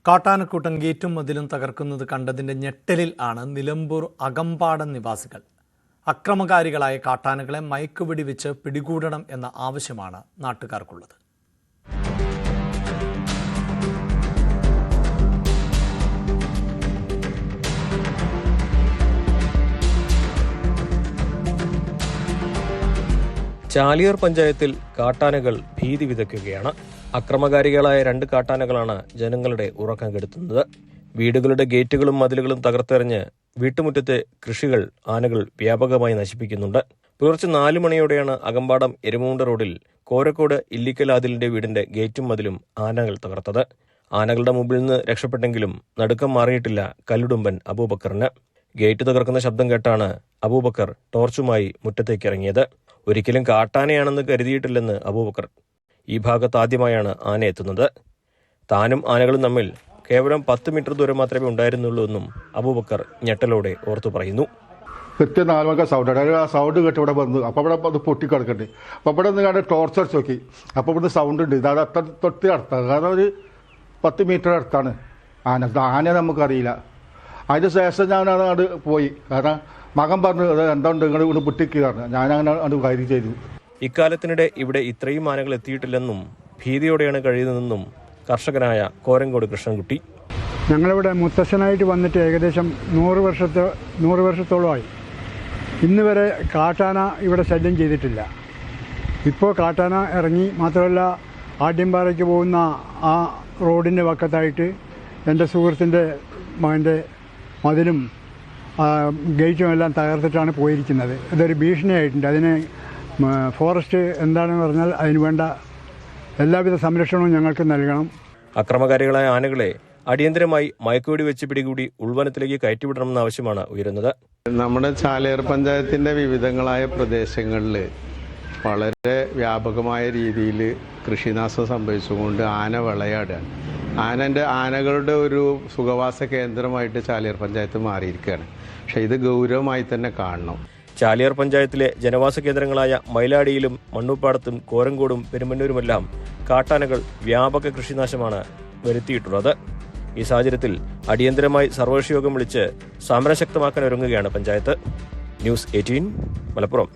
കാട്ടാനക്കൂട്ടം ഗേറ്റും മതിലും തകർക്കുന്നത് കണ്ടതിന്റെ ഞെട്ടലിൽ ആണ് നിലമ്പൂർ അകമ്പാടം നിവാസികൾ. അക്രമകാരികളായ കാട്ടാനകളെ മയക്കുവെടി വെച്ച് പിടികൂടണം എന്ന ആവശ്യമാണ് നാട്ടുകാർക്കുള്ളത്. ചാലിയാർ പഞ്ചായത്തിൽ കാട്ടാനകൾ ഭീതി വിതയ്ക്കുകയാണ്. അക്രമകാരികളായ 2 കാട്ടാനകളാണ് ജനങ്ങളുടെ ഉറക്കം കെടുത്തുന്നത്. വീടുകളുടെ ഗേറ്റുകളും മതിലുകളും തകർത്തെറിഞ്ഞ് വീട്ടുമുറ്റത്തെ കൃഷികൾ ആനകൾ വ്യാപകമായി നശിപ്പിക്കുന്നുണ്ട്. പുലർച്ചെ 4 മണിയോടെയാണ് അകമ്പാടം എരുമൂണ്ട റോഡിൽ കോരക്കോട് ഇല്ലിക്കൽ ആദിലിന്റെ വീടിന്റെ ഗേറ്റും മതിലും ആനകൾ തകർത്തത്. ആനകളുടെ മുമ്പിൽ നിന്ന് രക്ഷപ്പെട്ടെങ്കിലും നടുക്കം മാറിയിട്ടില്ല കല്ലുടുമ്പൻ അബൂബക്കറിന്. ഗേറ്റ് തകർക്കുന്ന ശബ്ദം കേട്ടാണ് അബൂബക്കർ ടോർച്ചുമായി മുറ്റത്തേക്കിറങ്ങിയത്. ഒരിക്കലും കാട്ടാനയാണെന്ന് കരുതിയിട്ടില്ലെന്ന് അബൂബക്കർ. ഈ ഭാഗത്ത് ആദ്യമായാണ് ആന എത്തുന്നത്. താനും ആനകളും തമ്മിൽ കേവലം 10 മീറ്റർ ദൂരം മാത്രമേ ഉണ്ടായിരുന്നുള്ളൂ എന്നും അബൂബക്കർ ഞെട്ടലോടെ ഓർത്തു പറയുന്നു. കൃത്യം 4 മണിക്ക് സൗണ്ട് കേട്ട് ഇവിടെ വന്നു. അപ്പോൾ ഇവിടെ അത് പൊട്ടിക്കിടക്കണ്ടേ. അപ്പോൾ ഇവിടെ നിന്ന് കണ്ട് ടോർച്ച് അടിച്ച് നോക്കി. അപ്പോൾ ഇവിടുന്ന് സൗണ്ട് ഉണ്ട്. ഇത് അത്ര തൊട്ട് അടുത്താണ്, കാരണം ഒരു 10 മീറ്റർ അടുത്താണ് ആന നമുക്കറിയില്ല. അതിന് ശേഷം ഞാൻ അത് പോയി, കാരണം മകൻ പറഞ്ഞു എന്തുണ്ട് നിങ്ങൾ പൊട്ടിക്കുകയാണ്. ഞാനങ്ങനെ അത് കാര്യം ചെയ്തു. ഇക്കാലത്തിനിടെ ഇവിടെ ഇത്രയും ആനകൾ എത്തിയിട്ടില്ലെന്നും ഭീതിയോടെയാണ് കഴിയുന്നതെന്നും കർഷകനായ കോരങ്കോട് കൃഷ്ണൻകുട്ടി. ഞങ്ങളിവിടെ മുത്തശ്ശനായിട്ട് വന്നിട്ട് ഏകദേശം 100 വർഷത്തോളമായി. ഇന്ന് വരെ കാട്ടാന ഇവിടെ ശല്യം ചെയ്തിട്ടില്ല. ഇപ്പോൾ കാട്ടാന ഇറങ്ങി. മാത്രമല്ല, ആദ്യംപാറയ്ക്ക് പോകുന്ന ആ റോഡിൻ്റെ വക്കത്തായിട്ട് എൻ്റെ സുഹൃത്തിൻ്റെ മകൻ്റെ മതിലും ഗേറ്റും എല്ലാം തകർത്തിട്ടാണ് പോയിരിക്കുന്നത്. ഇതൊരു ഭീഷണിയായിട്ടുണ്ട്. അതിന് ഫോറസ്റ്റ് എന്താണെന്ന് പറഞ്ഞാൽ അതിന് വേണ്ട എല്ലാവിധ സംരക്ഷണവും ഞങ്ങൾക്ക് നൽകണം. അക്രമകാരികളായ ആനകളെ അടിയന്തരമായി മയക്കുവെടി വെച്ച് പിടികൂടി ഉൾവനത്തിലേക്ക് കയറ്റിവിടണമെന്ന ആവശ്യമാണ് ഉയരുന്നത്. നമ്മുടെ ചാലിയാർ പഞ്ചായത്തിൻ്റെ വിവിധങ്ങളായ പ്രദേശങ്ങളിൽ വളരെ വ്യാപകമായ രീതിയിൽ കൃഷിനാശം സംഭവിച്ചുകൊണ്ട് ആന വിളയാടുകയാണ്. ആനകളുടെ ഒരു സുഖവാസ കേന്ദ്രമായിട്ട് ചാലിയാർ പഞ്ചായത്ത് മാറിയിരിക്കുകയാണ്. പക്ഷേ ഇത് ഗൗരവമായി തന്നെ കാണണം. ചാലിയാർ പഞ്ചായത്തിലെ ജനവാസ കേന്ദ്രങ്ങളായ മൈലാടിയിലും മണ്ണൂപ്പാടത്തും കോരങ്കോടും പെരുമന്നൂരുമെല്ലാം കാട്ടാനകൾ വ്യാപക കൃഷിനാശമാണ് വരുത്തിയിട്ടുള്ളത്. ഈ സാഹചര്യത്തിൽ അടിയന്തരമായി സർവകക്ഷി യോഗം വിളിച്ച് സമരം ശക്തമാക്കാൻ ഒരുങ്ങുകയാണ് പഞ്ചായത്ത്. ന്യൂസ് 18 മലപ്പുറം.